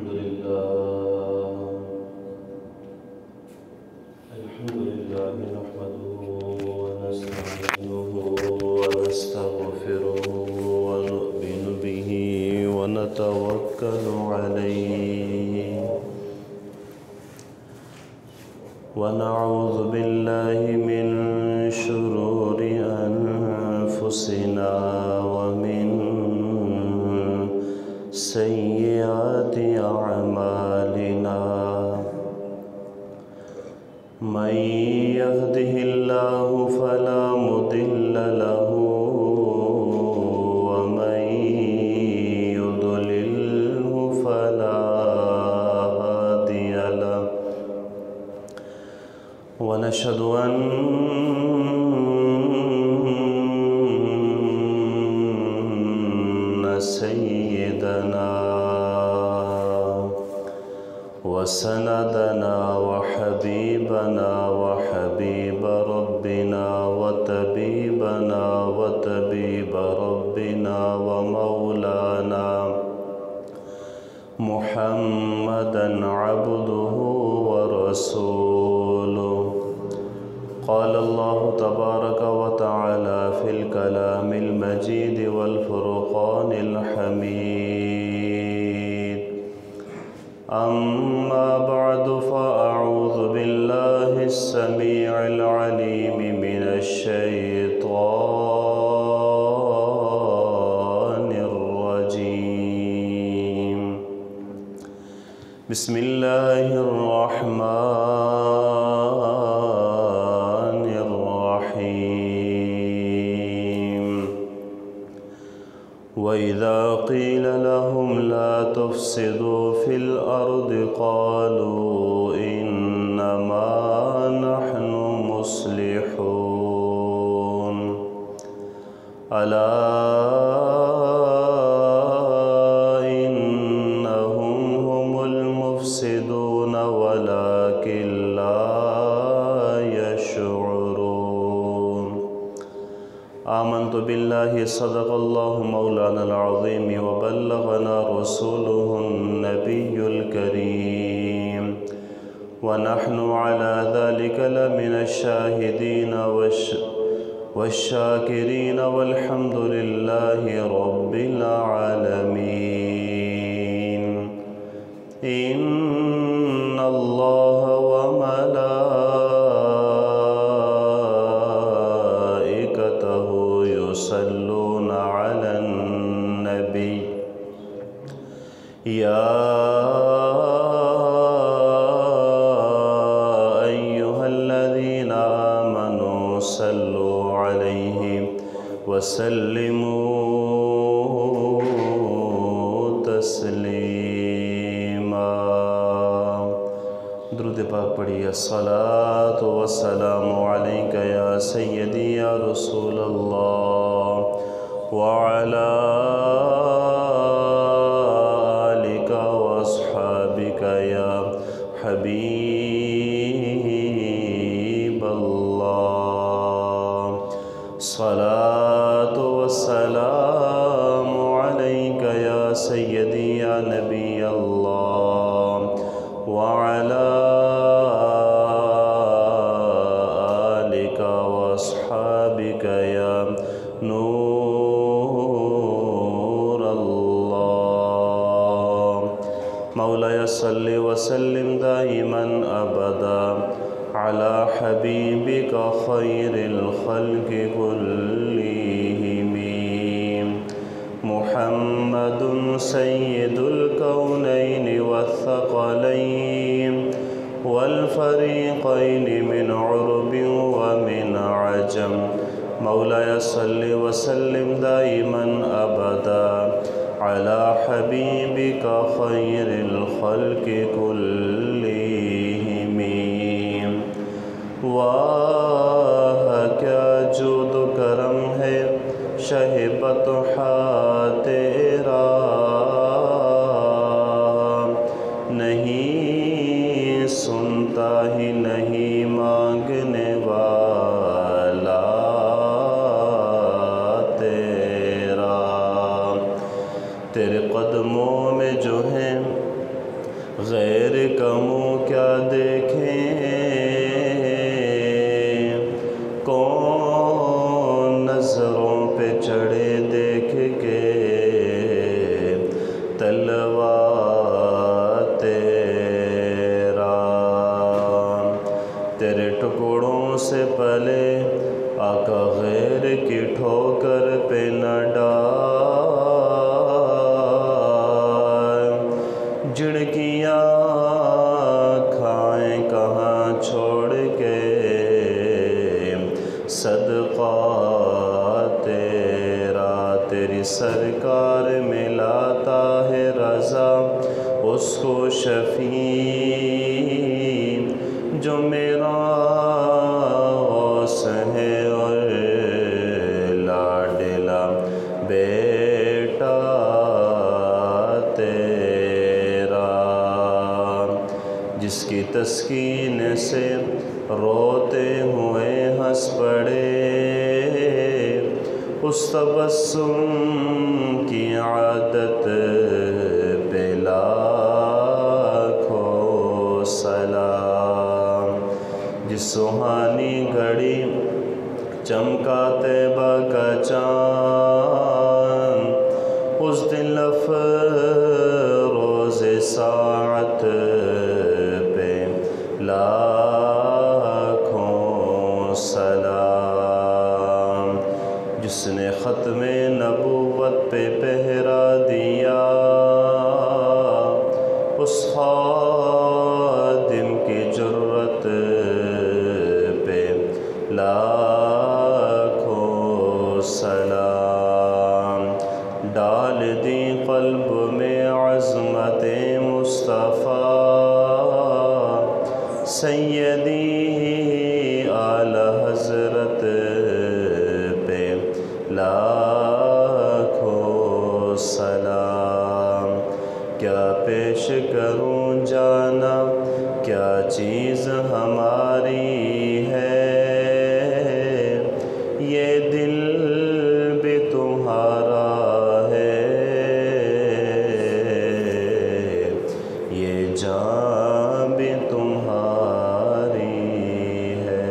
لله نحمده ونستعينه ونستغفره ونؤمن به ونتوكل عليه ونعوذ بالله من شرور أنفسنا ومن سيئات أعمالنا من يهده الله فلا مضل له ومن يضلله فلا هادي له ونشهد أن سيدنا وسندنا وحبيبنا وحبيب ربنا وطبيب ربنا ومولانا محمدا عبده ورسوله قال الله تبارك وتعالى في الكلام المجيد والفرقان الحميد أما بعد فأعوذ بالله السميع العليم من الشيطان الرجيم بسم الله الرحمن الرحيم وإذا قيل لهم لا تفسدوا في الأرض قالوا إنما نحن مصلحون ألا إنهم هم المفسدون ولكن لا يشعرون آمنت بالله صدق الله مولانا العظيم وبلغنا رسوله النبي الكريم ونحن على ذلك لمن الشاهدين والشاكرين والحمد لله رب العالمين إن الله وملائكته يصلون على النبي يا أيها الذين آمنوا صلوا عليه وسلموا تسليما درود پاک پڑھیے الصلاة والسلام عليك يا سيدي يا رسول الله وعلى آلك وأصحابك يا حبيب الله صلاة والسلام عليك يا سيدي يا نبي الله وعلى آلك وأصحابك يا نور الله مولاي صل وسلم دائما أبدا على حبيبك خير الخلق كلهم محمد سيد الكونين والثقلين والفريقين من عرب ومن عجم مولاي صل وسلم دائما أبدا على حبيبك خير الخلق كلهم واہ کیا جود کرم ہے شہ بطحا تیرا نہیں سنتا ہی نہیں مانگنے والا تیرا تیرے قدموں میں جو ہیں غیر کا منہ کیا دیکھیں، کون نظروں پہ چڑھے دیکھ کے تلوا تیرا، تیرے ٹکڑوں سے پلے آقا غیر کی ٹھوکر پہ نہ ڈال، جھڑکیاں کھائیں کہاں چھوڑ کے صدقہ تیرا، تیری سرکار میں لاتا ہے رضا اس کو شفیع جو میرا غوث ہے اور لاڈلا بیٹا تیرا، جس کی تسکین سے روتے ہوئے ہنس پڑے، اس تبسم کی عادت پہ لاکھوں سلام، جس سہانی گھڑی چمکا طیبہ کا چاند، اس دن افروز ساعت پہ لاکھوں سلام، جس نے ختم نبوت پہ پہرا دیا، اس خادم کی جرت پہ لاکھوں سلام، ڈال دی قلب میں عظمت مصطفیٰ، سیدی اعلی حضرت پہ لاکھوں سلام، کیا پیش کروں جانا کیا چیز ہماری ہے، یہ دل بھی تمہارا ہے، یہ جان بھی تمہاری ہے۔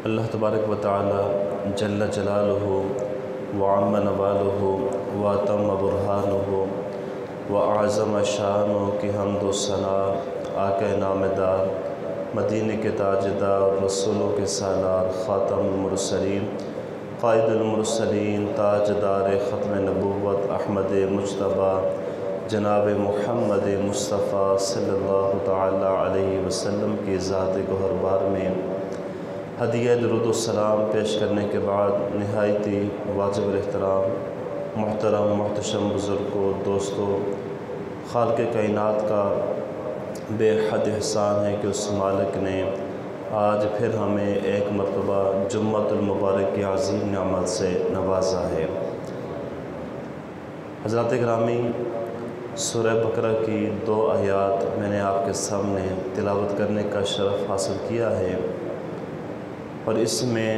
اللہ تبارک و تعالی جل جلالہ وعم نوالہ واتم برہانہ وأعظم شانہ کی حمد و ثنا آقا نامدار، مدینہ کے تاجدار، رسولوں کے سالار، خاتم المرسلین، قائد المرسلین، تاجدار ختم نبوت، احمد مجتبیٰ، جناب محمد مصطفیٰ صلی اللہ تعالی علیہ وسلم کی ذات گوہر بار میں ہدیہ درود السلام پیش کرنے کے بعد نہایتی واجب الاحترام محترم محتشم بزرگوں، دوستوں، خالق کائنات کا بے حد احسان ہے کہ اس مالک نے آج پھر ہمیں ایک مرتبہ جمعۃ المبارک کی عظیم نعمت سے نوازا ہے۔ حضرات گرامی، سورہ بقرہ کی 2 آیات میں نے آپ کے سامنے تلاوت کرنے کا شرف حاصل کیا ہے، اور اس میں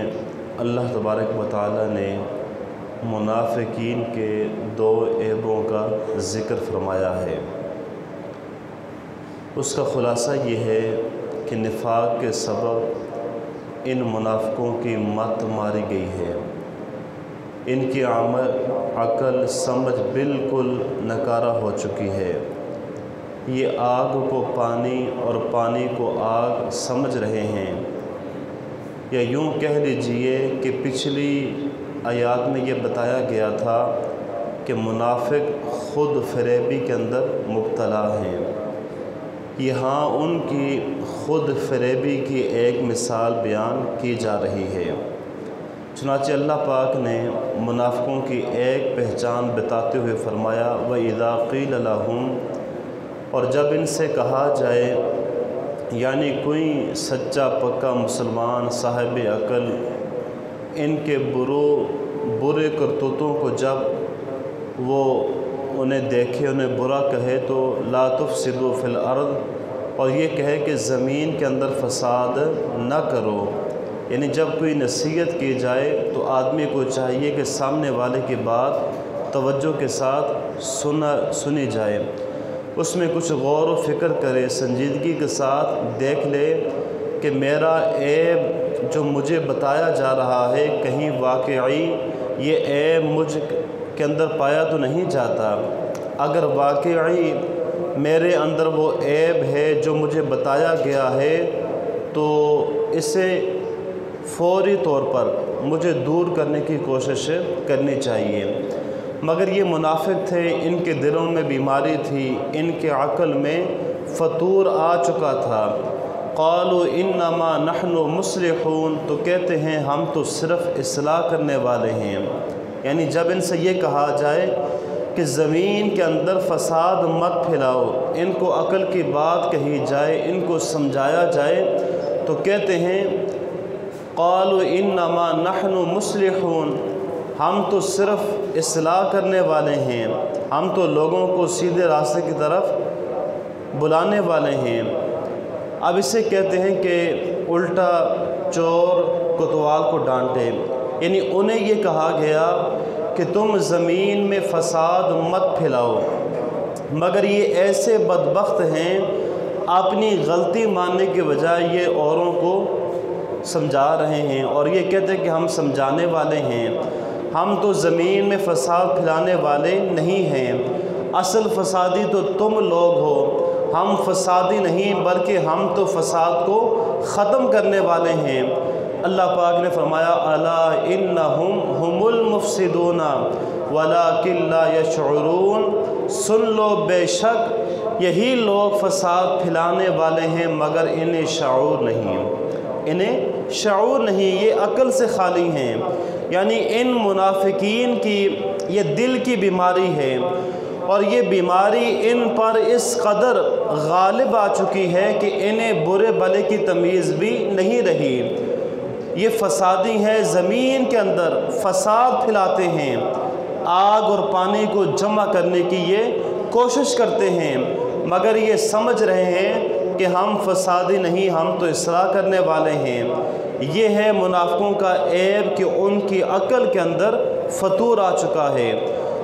اللہ تبارک و تعالی نے منافقین کے 2 عیبوں کا ذکر فرمایا ہے۔ اس کا خلاصہ یہ ہے کہ نفاق کے سبب ان منافقوں کی مت ماری گئی ہے، ان کی عقل سمجھ بالکل نکارہ ہو چکی ہے، یہ آگ کو پانی اور پانی کو آگ سمجھ رہے ہیں، یا یوں کہہ لیجئے کہ پچھلی آیات میں یہ بتایا گیا تھا کہ منافق خود فریبی کے اندر مبتلا ہیں، یہاں ان کی خود فریبی کی ایک مثال بیان کی جا رہی ہے۔ چنانچہ اللہ پاک نے منافقوں کی ایک پہچان بتاتے ہوئے فرمایا وَإِذَا قِيلَ لَهُمْ، اور جب ان سے کہا جائے، یعنی کوئی سچا پکا مسلمان صاحب عقل ان کے برے کرتوتوں کو جب وہ انہیں دیکھے، انہیں برا کہے تو لا تفسدوا فی الارض، اور یہ کہے کہ زمین کے اندر فساد نہ کرو، یعنی جب کوئی نصیحت کی جائے تو آدمی کو چاہیے کہ سامنے والے کی بات توجہ کے ساتھ سنی جائے، اس میں کچھ غور و فکر کرے، سنجیدگی کے ساتھ دیکھ لے کہ میرا عیب جو مجھے بتایا جا رہا ہے کہیں واقعی یہ عیب مجھ کے اندر پایا تو نہیں جاتا۔ اگر واقعی میرے اندر وہ عیب ہے جو مجھے بتایا گیا ہے تو اسے فوری طور پر مجھے دور کرنے کی کوشش کرنی چاہیے۔ مگر یہ منافق تھے، ان کے دلوں میں بیماری تھی، ان کے عقل میں فطور آ چکا تھا۔ قالوا انما نحن مصلحون، تو کہتے ہیں ہم تو صرف اصلاح کرنے والے ہیں۔ یعنی جب ان سے یہ کہا جائے کہ زمین کے اندر فساد مت پھیلاؤ، ان کو عقل کی بات کہی جائے، ان کو سمجھایا جائے تو کہتے ہیں قالوا انما نحن مصلحون، ہم تو صرف اصلاح کرنے والے ہیں، ہم تو لوگوں کو سیدھے راستے کی طرف بلانے والے ہیں۔ اب اسے کہتے ہیں کہ الٹا چور کوتوال کو ڈانٹے، یعنی انہیں یہ کہا گیا کہ تم زمین میں فساد مت پھیلاؤ، مگر یہ ایسے بدبخت ہیں اپنی غلطی ماننے کے بجائے یہ اوروں کو سمجھا رہے ہیں اور یہ کہتے ہیں کہ ہم سمجھانے والے ہیں، ہم تو زمین میں فساد پھیلانے والے نہیں ہیں، اصل فسادی تو تم لوگ ہو، ہم فسادی نہیں بلکہ ہم تو فساد کو ختم کرنے والے ہیں۔ اللہ پاک نے فرمایا الا انہم ہم المفسدون ولکن لا یشعرون، سن لو بے شک یہی لوگ فساد پھیلانے والے ہیں مگر انہیں شعور نہیں، انہیں شعور نہیں، یہ عقل سے خالی ہیں۔ یعنی ان منافقین کی یہ دل کی بیماری ہے اور یہ بیماری ان پر اس قدر غالب آ چکی ہے کہ انہیں برے بھلے کی تمیز بھی نہیں رہی۔ یہ فسادی ہیں، زمین کے اندر فساد پھیلاتے ہیں، آگ اور پانی کو جمع کرنے کی یہ کوشش کرتے ہیں، مگر یہ سمجھ رہے ہیں کہ ہم فسادی نہیں، ہم تو اصلاح کرنے والے ہیں۔ یہ ہے منافقوں کا عیب کہ ان کی عقل کے اندر فطور آ چکا ہے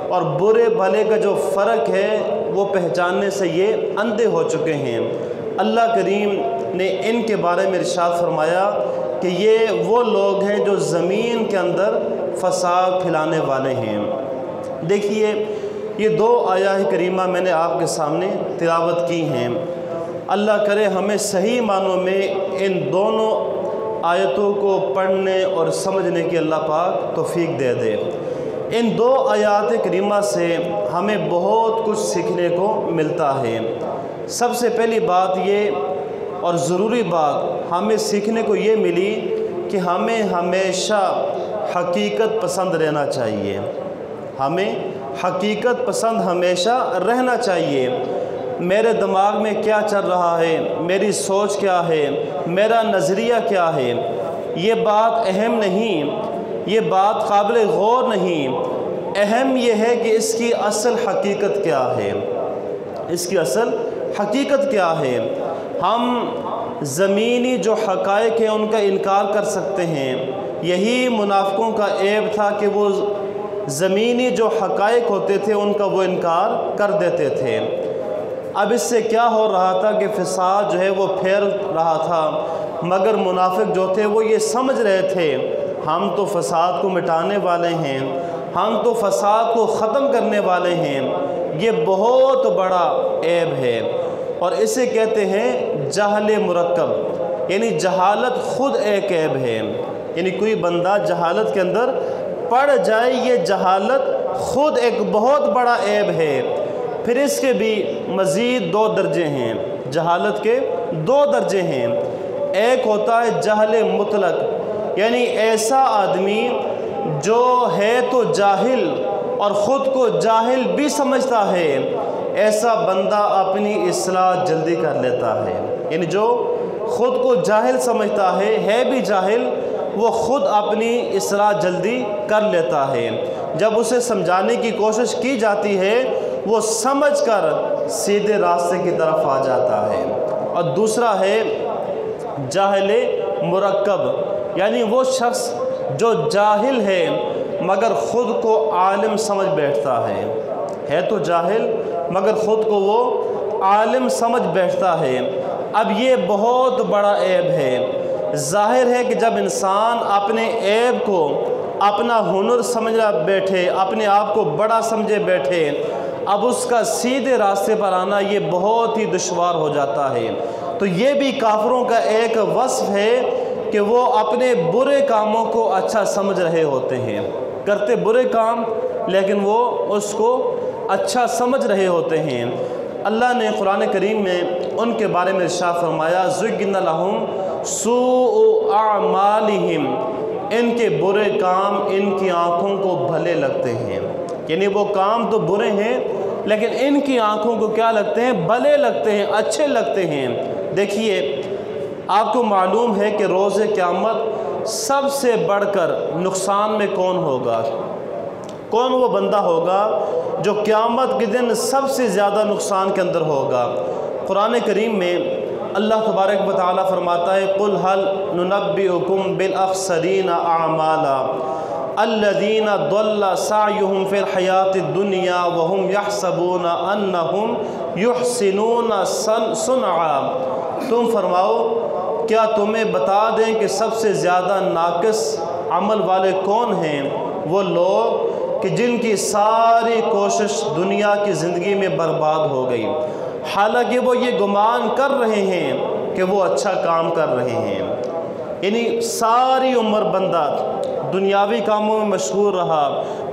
اور برے بھلے کا جو فرق ہے وہ پہچاننے سے یہ اندھے ہو چکے ہیں۔ اللہ کریم نے ان کے بارے میں ارشاد فرمایا کہ یہ وہ لوگ ہیں جو زمین کے اندر فساد پھیلانے والے ہیں۔ دیکھیے یہ دو آیات کریمہ میں نے آپ کے سامنے تلاوت کی ہیں، اللہ کرے ہمیں صحیح معنوں میں ان دونوں آیتوں کو پڑھنے اور سمجھنے کی اللہ پاک توفیق دے دے۔ ان دو آیات کریمہ سے ہمیں بہت کچھ سیکھنے کو ملتا ہے۔ سب سے پہلی بات یہ اور ضروری بات ہمیں سیکھنے کو یہ ملی کہ ہمیں ہمیشہ حقیقت پسند رہنا چاہیے، ہمیں حقیقت پسند ہمیشہ رہنا چاہیے۔ میرے دماغ میں کیا چل رہا ہے، میری سوچ کیا ہے، میرا نظریہ کیا ہے، یہ بات اہم نہیں، یہ بات قابل غور نہیں، اہم یہ ہے کہ اس کی اصل حقیقت کیا ہے، اس کی اصل حقیقت کیا ہے۔ ہم زمینی جو حقائق ہیں ان کا انکار کر سکتے ہیں، یہی منافقوں کا عیب تھا کہ وہ زمینی جو حقائق ہوتے تھے ان کا وہ انکار کر دیتے تھے۔ اب اس سے کیا ہو رہا تھا کہ فساد جو ہے وہ پھیل رہا تھا، مگر منافق جو تھے وہ یہ سمجھ رہے تھے ہم تو فساد کو مٹانے والے ہیں، ہم تو فساد کو ختم کرنے والے ہیں۔ یہ بہت بڑا عیب ہے اور اسے کہتے ہیں جہل مرکب، یعنی جہالت خود ایک عیب ہے۔ یعنی کوئی بندہ جہالت کے اندر پڑ جائے، یہ جہالت خود ایک بہت بڑا عیب ہے۔ پھر اس کے بھی مزید دو درجے ہیں، جہالت کے دو درجے ہیں۔ ایک ہوتا ہے جہل مطلق، یعنی ایسا آدمی جو ہے تو جاہل اور خود کو جاہل بھی سمجھتا ہے، ایسا بندہ اپنی اصلاح جلدی کر لیتا ہے۔ یعنی جو خود کو جاہل سمجھتا ہے بھی جاہل، وہ خود اپنی اصلاح جلدی کر لیتا ہے۔ جب اسے سمجھانے کی کوشش کی جاتی ہے وہ سمجھ کر سیدھے راستے کی طرف آ جاتا ہے۔ اور دوسرا ہے جاہل مرکب، یعنی وہ شخص جو جاہل ہے مگر خود کو عالم سمجھ بیٹھتا ہے تو جاہل مگر خود کو وہ عالم سمجھ بیٹھتا ہے۔ اب یہ بہت بڑا عیب ہے۔ ظاہر ہے کہ جب انسان اپنے عیب کو اپنا ہنر سمجھنا بیٹھے، اپنے آپ کو بڑا سمجھے بیٹھے، اب اس کا سیدھے راستے پر آنا یہ بہت ہی دشوار ہو جاتا ہے۔ تو یہ بھی کافروں کا ایک وصف ہے کہ وہ اپنے برے کاموں کو اچھا سمجھ رہے ہوتے ہیں، کرتے برے کام لیکن وہ اس کو اچھا سمجھ رہے ہوتے ہیں۔ اللہ نے قرآن کریم میں ان کے بارے میں ارشاد فرمایا زُيِّنَ لَهُمْ سُوءُ أَعْمَالِهِمْ، ان کے برے کام ان کی آنکھوں کو بھلے لگتے ہیں، یعنی وہ کام تو برے ہیں لیکن ان کی آنکھوں کو کیا لگتے ہیں؟ بھلے لگتے ہیں، اچھے لگتے ہیں۔ دیکھیے آپ کو معلوم ہے کہ روز قیامت سب سے بڑھ کر نقصان میں کون ہوگا؟ کون وہ بندہ ہوگا جو قیامت کے دن سب سے زیادہ نقصان کے اندر ہوگا؟ قرآن کریم میں اللہ تبارک و تعالیٰ فرماتا ہے قُلْ هَلْ نُنَبِّئُكُمْ بِالْأَخْسَرِينَ أَعْمَالًا الَّذِينَ ضَلَّ سَعْيُهُمْ فِي الْحَيَاةِ الدُّنْيَا وَهُمْ يَحْسَبُونَ أَنَّهُمْ يُحْسِنُونَ صُنْعًا، تم فرماؤ کیا تمہیں بتا دیں کہ سب سے زیادہ ناقص عمل والے کون ہیں؟ وہ لوگ کہ جن کی ساری کوشش دنیا کی زندگی میں برباد ہو گئی، حالانکہ وہ یہ گمان کر رہے ہیں کہ وہ اچھا کام کر رہے ہیں۔ یعنی ساری عمر بندہ دنیاوی کاموں میں مشغول رہا،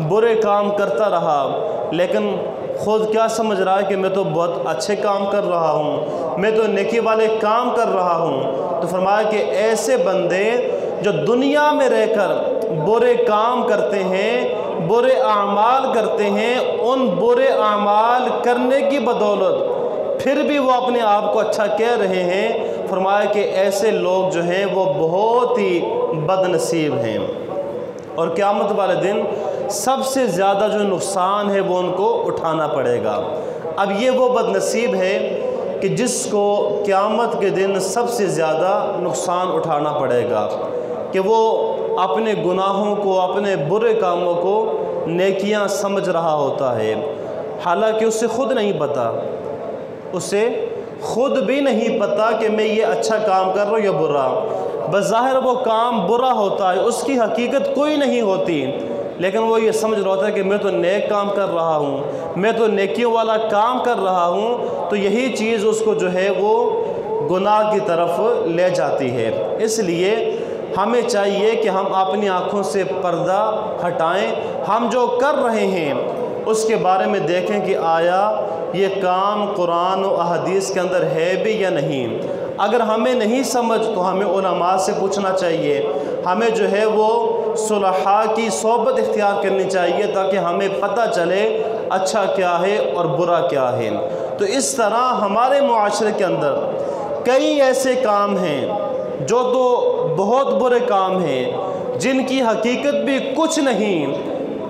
برے کام کرتا رہا، لیکن خود کیا سمجھ رہا ہے کہ میں تو بہت اچھے کام کر رہا ہوں، میں تو نیکی والے کام کر رہا ہوں۔ تو فرمایا کہ ایسے بندے جو دنیا میں رہ کر برے کام کرتے ہیں، برے اعمال کرتے ہیں، ان برے اعمال کرنے کی بدولت پھر بھی وہ اپنے آپ کو اچھا کہہ رہے ہیں، فرمایا کہ ایسے لوگ جو ہیں وہ بہت ہی بد نصیب ہیں، اور قیامت والے دن سب سے زیادہ جو نقصان ہے وہ ان کو اٹھانا پڑے گا۔ اب یہ وہ بد نصیب ہے کہ جس کو قیامت کے دن سب سے زیادہ نقصان اٹھانا پڑے گا، کہ وہ اپنے گناہوں کو، اپنے برے کاموں کو نیکیاں سمجھ رہا ہوتا ہے، حالانکہ اسے خود نہیں پتہ، اسے خود بھی نہیں پتہ کہ میں یہ اچھا کام کر رہا ہوں یا برا۔ بظاہر وہ کام برا ہوتا ہے، اس کی حقیقت کوئی نہیں ہوتی، لیکن وہ یہ سمجھ رہا ہوتا ہے کہ میں تو نیک کام کر رہا ہوں، میں تو نیکیوں والا کام کر رہا ہوں، تو یہی چیز اس کو جو ہے وہ گناہ کی طرف لے جاتی ہے۔ اس لیے ہمیں چاہیے کہ ہم اپنی آنکھوں سے پردہ ہٹائیں، ہم جو کر رہے ہیں اس کے بارے میں دیکھیں کہ آیا یہ کام قرآن و احادیث کے اندر ہے بھی یا نہیں۔ اگر ہمیں نہیں سمجھ تو ہمیں علماء سے پوچھنا چاہیے، ہمیں جو ہے وہ صلحاء کی صحبت اختیار کرنی چاہیے تاکہ ہمیں پتہ چلے اچھا کیا ہے اور برا کیا ہے۔ تو اس طرح ہمارے معاشرے کے اندر کئی ایسے کام ہیں جو تو بہت برے کام ہیں، جن کی حقیقت بھی کچھ نہیں،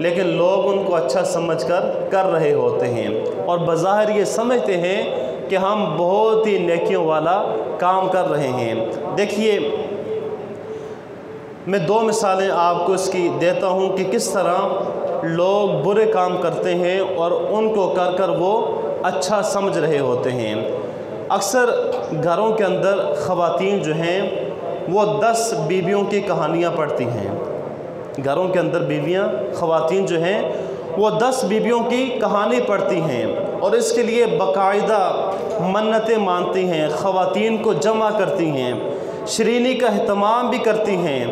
لیکن لوگ ان کو اچھا سمجھ کر رہے ہوتے ہیں، اور بظاہر یہ سمجھتے ہیں کہ ہم بہت ہی نیکیوں والا کام کر رہے ہیں۔ دیکھیے میں دو مثالیں آپ کو اس کی دیتا ہوں کہ کس طرح لوگ برے کام کرتے ہیں اور ان کو کر کر وہ اچھا سمجھ رہے ہوتے ہیں۔ اکثر گھروں کے اندر خواتین جو ہیں وہ 10 بیویوں کی کہانیاں پڑھتی ہیں، گھروں کے اندر خواتین جو ہیں وہ 10 بیویوں کی کہانی پڑھتی ہیں، اور اس کے لیے باقاعدہ منتیں مانتی ہیں، خواتین کو جمع کرتی ہیں، شرینی کا اہتمام بھی کرتی ہیں،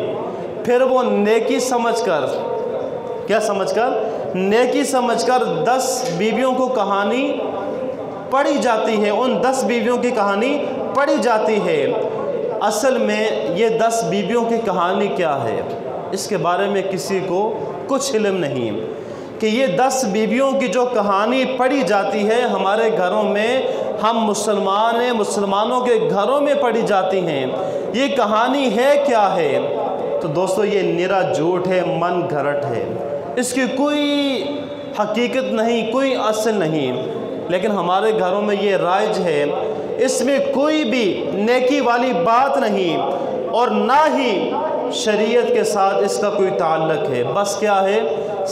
پھر وہ نیکی سمجھ کر، کیا سمجھ کر؟ نیکی سمجھ کر 10 بیویوں کو کہانی پڑھی جاتی ہے، ان 10 بیویوں کی کہانی پڑھی جاتی ہے۔ اصل میں یہ 10 بیویوں کی کہانی کیا ہے اس کے بارے میں کسی کو کچھ علم نہیں، کہ یہ 10 بیویوں کی جو کہانی پڑھی جاتی ہے ہمارے گھروں میں، ہم مسلمان ہیں، مسلمانوں کے گھروں میں پڑھی جاتی ہیں، یہ کہانی ہے کیا ہے؟ تو دوستو یہ نرا جھوٹ ہے، من گھرٹ ہے، اس کی کوئی حقیقت نہیں، کوئی اصل نہیں، لیکن ہمارے گھروں میں یہ رائج ہے، اس میں کوئی بھی نیکی والی بات نہیں، اور نہ ہی شریعت کے ساتھ اس کا کوئی تعلق ہے، بس کیا ہے،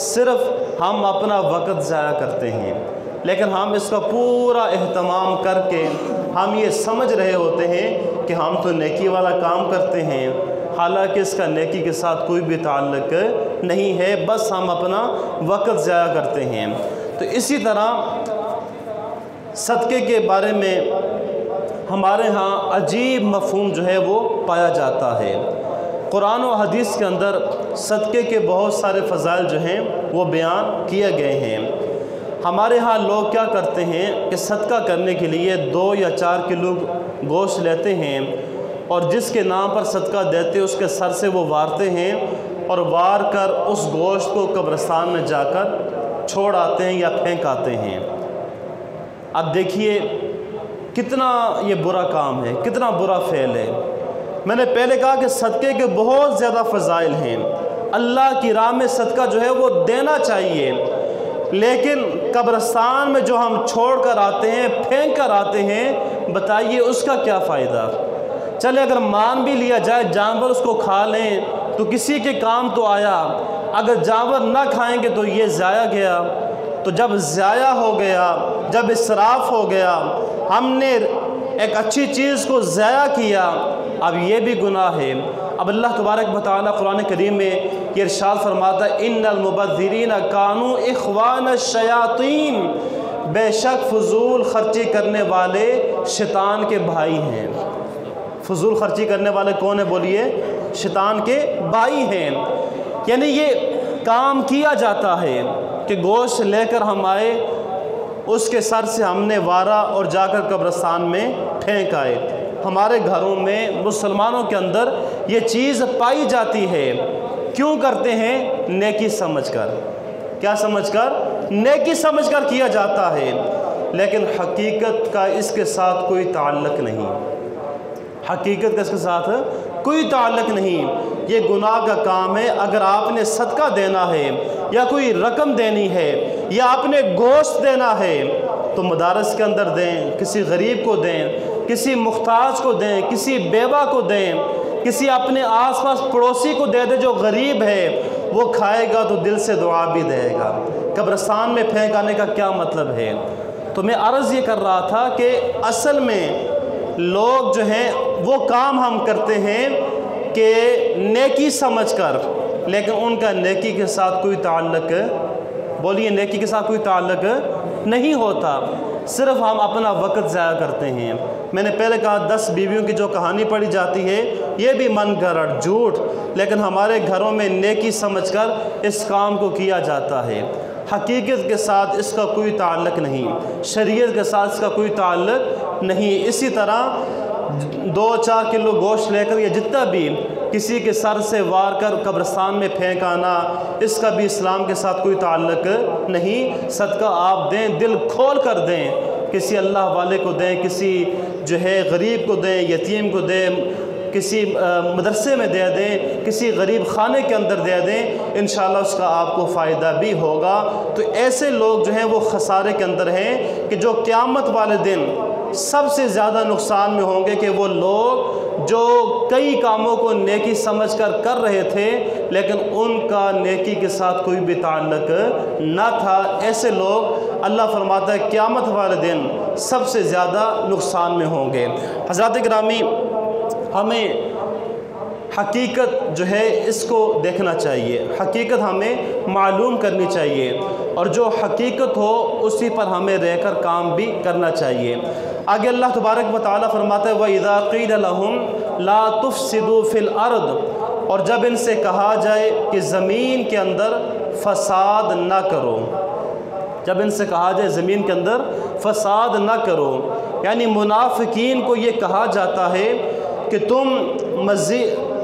صرف ہم اپنا وقت ضائع کرتے ہیں، لیکن ہم اس کا پورا اہتمام کر کے ہم یہ سمجھ رہے ہوتے ہیں کہ ہم تو نیکی والا کام کرتے ہیں، حالانکہ اس کا نیکی کے ساتھ کوئی بھی تعلق نہیں ہے، بس ہم اپنا وقت ضائع کرتے ہیں۔ تو اسی طرح صدقے کے بارے میں ہمارے ہاں عجیب مفہوم جو ہے وہ پایا جاتا ہے۔ قرآن و حدیث کے اندر صدقے کے بہت سارے فضائل جو ہیں وہ بیان کیے گئے ہیں۔ ہمارے ہاں لوگ کیا کرتے ہیں کہ صدقہ کرنے کے لیے 2 یا 4 کلو گوشت لیتے ہیں، اور جس کے نام پر صدقہ دیتے اس کے سر سے وہ وارتے ہیں، اور وار کر اس گوشت کو قبرستان میں جا کر چھوڑ آتے ہیں یا پھینک آتے ہیں۔ اب دیکھیے کتنا یہ برا کام ہے، کتنا برا فعل ہے۔ میں نے پہلے کہا کہ صدقے کے بہت زیادہ فضائل ہیں، اللہ کی راہ میں صدقہ جو ہے وہ دینا چاہیے، لیکن قبرستان میں جو ہم چھوڑ کر آتے ہیں، پھینک کر آتے ہیں، بتائیے اس کا کیا فائدہ؟ چلے اگر مان بھی لیا جائے جانور اس کو کھا لیں تو کسی کے کام تو آیا، اگر جانور نہ کھائیں گے تو یہ ضائع گیا۔ تو جب ضائع ہو گیا، جب اسراف ہو گیا، ہم نے ایک اچھی چیز کو ضائع کیا، اب یہ بھی گناہ ہے۔ اب اللہ تبارک و تعالیٰ قرآن کریم میں یہ ارشاد فرماتا ہے ان المبذرین کانوا اخوان الشیاطین، بے شک فضول خرچی کرنے والے شیطان کے بھائی ہیں۔ فضول خرچی کرنے والے کون ہیں بولیے؟ شیطان کے بھائی ہیں۔ یعنی یہ کام کیا جاتا ہے کہ گوشت لے کر ہم آئے، اس کے سر سے ہم نے وارا اور جا کر قبرستان میں پھینک آئے۔ ہمارے گھروں میں مسلمانوں کے اندر یہ چیز پائی جاتی ہے۔ کیوں کرتے ہیں؟ نیکی سمجھ کر۔ کیا سمجھ کر؟ نیکی سمجھ کر کیا جاتا ہے، لیکن حقیقت کا اس کے ساتھ کوئی تعلق نہیں۔ حقیقت کا اس کے ساتھ کوئی تعلق نہیں۔ یہ گناہ کا کام ہے۔ اگر آپ نے صدقہ دینا ہے یا کوئی رقم دینی ہے یا آپ نے گوشت دینا ہے تو مدارس کے اندر دیں، کسی غریب کو دیں، کسی محتاج کو دیں، کسی بیوہ کو دیں، کسی اپنے آس پاس پڑوسی کو دے دے جو غریب ہے، وہ کھائے گا تو دل سے دعا بھی دے گا۔ قبرستان میں پھینک آنے کا کیا مطلب ہے؟ تو میں عرض یہ کر رہا تھا کہ اصل میں لوگ جو ہیں وہ کام ہم کرتے ہیں کہ نیکی سمجھ کر، لیکن ان کا نیکی کے ساتھ کوئی تعلق، بولیے نیکی کے ساتھ کوئی تعلق نہیں ہوتا، صرف ہم اپنا وقت ضائع کرتے ہیں۔ میں نے پہلے کہا 10 بیویوں کی جو کہانی پڑھی جاتی ہے یہ بھی من گھڑت جھوٹ، لیکن ہمارے گھروں میں نیکی سمجھ کر اس کام کو کیا جاتا ہے۔ حقیقت کے ساتھ اس کا کوئی تعلق نہیں، شریعت کے ساتھ اس کا کوئی تعلق نہیں۔ اسی طرح 2-4 کلو گوشت لے کر یا جتنا بھی کسی کے سر سے وار کر قبرستان میں پھینک آنا، اس کا بھی اسلام کے ساتھ کوئی تعلق نہیں۔ صدقہ آپ دیں، دل کھول کر دیں، کسی اللہ والے کو دیں، کسی جو ہے غریب کو دیں، یتیم کو دیں، کسی مدرسے میں دے دیں، کسی غریب خانے کے اندر دے دیں، انشاءاللہ اس کا آپ کو فائدہ بھی ہوگا۔ تو ایسے لوگ جو ہیں وہ خسارے کے اندر ہیں کہ جو قیامت والے دن سب سے زیادہ نقصان میں ہوں گے، کہ وہ لوگ جو کئی کاموں کو نیکی سمجھ کر رہے تھے لیکن ان کا نیکی کے ساتھ کوئی بھی تعلق نہ تھا۔ ایسے لوگ اللہ فرماتا ہے قیامت والے دن سب سے زیادہ نقصان میں ہوں گے۔ حضرات گرامی، ہمیں حقیقت جو ہے اس کو دیکھنا چاہیے، حقیقت ہمیں معلوم کرنی چاہیے، اور جو حقیقت ہو اسی پر ہمیں رہ کر کام بھی کرنا چاہیے۔ آگے اللہ تبارک و تعالیٰ فرماتا ہے وَإِذَا قِيلَ لَهُمْ لَا تُفْسِدُوا فِي الْأَرْضِ، اور جب ان سے کہا جائے کہ زمین کے اندر فساد نہ کرو، جب ان سے کہا جائے زمین کے اندر فساد نہ کرو، یعنی منافقین کو یہ کہا جاتا ہے کہ تم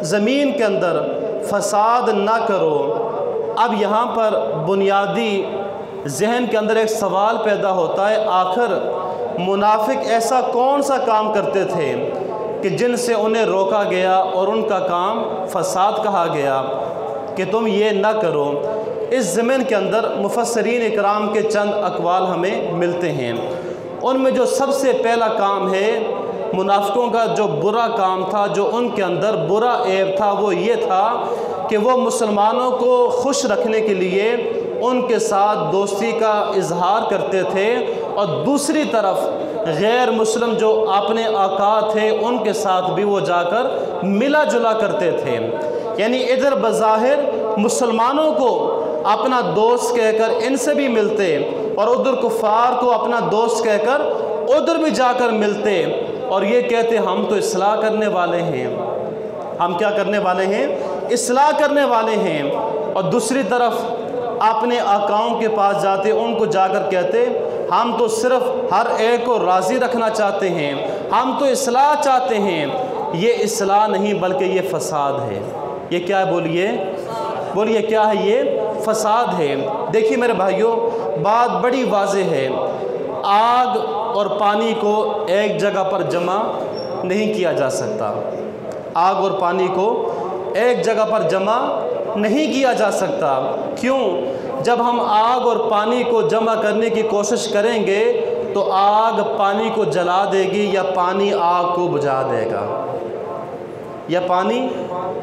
زمین کے اندر فساد نہ کرو۔ اب یہاں پر بنیادی ذہن کے اندر ایک سوال پیدا ہوتا ہے، آخر منافق ایسا کون سا کام کرتے تھے کہ جن سے انہیں روکا گیا اور ان کا کام فساد کہا گیا کہ تم یہ نہ کرو؟ اس ضمن کے اندر مفسرین اکرام کے چند اقوال ہمیں ملتے ہیں۔ ان میں جو سب سے پہلا کام ہے، منافقوں کا جو برا کام تھا، جو ان کے اندر برا عیب تھا، وہ یہ تھا کہ وہ مسلمانوں کو خوش رکھنے کے لیے ان کے ساتھ دوستی کا اظہار کرتے تھے، اور دوسری طرف غیر مسلم جو اپنے آقا تھے ان کے ساتھ بھی وہ جا کر ملا جلا کرتے تھے۔ یعنی ادھر بظاہر مسلمانوں کو اپنا دوست کہہ کر ان سے بھی ملتے، اور ادھر کفار کو اپنا دوست کہہ کر ادھر بھی جا کر ملتے، اور یہ کہتے ہم تو اصلاح کرنے والے ہیں، ہم کیا کرنے والے ہیں؟ اصلاح کرنے والے ہیں۔ اور دوسری طرف اپنے آقاؤں کے پاس جاتے، ان کو جا کر کہتے ہم تو صرف ہر ایک کو راضی رکھنا چاہتے ہیں، ہم تو اصلاح چاہتے ہیں۔ یہ اصلاح نہیں بلکہ یہ فساد ہے۔ یہ کیا ہے؟ بولیے کیا ہے؟ یہ فساد ہے۔ دیکھیے میرے بھائیوں، بات بڑی واضح ہے، آگ اور پانی کو ایک جگہ پر جمع نہیں کیا جا سکتا۔ آگ اور پانی کو ایک جگہ پر جمع نہیں کیا جا سکتا۔ کیوں؟ جب ہم آگ اور پانی کو جمع کرنے کی کوشش کریں گے تو آگ پانی کو جلا دے گی، یا پانی آگ کو بجھا دے گا، یا پانی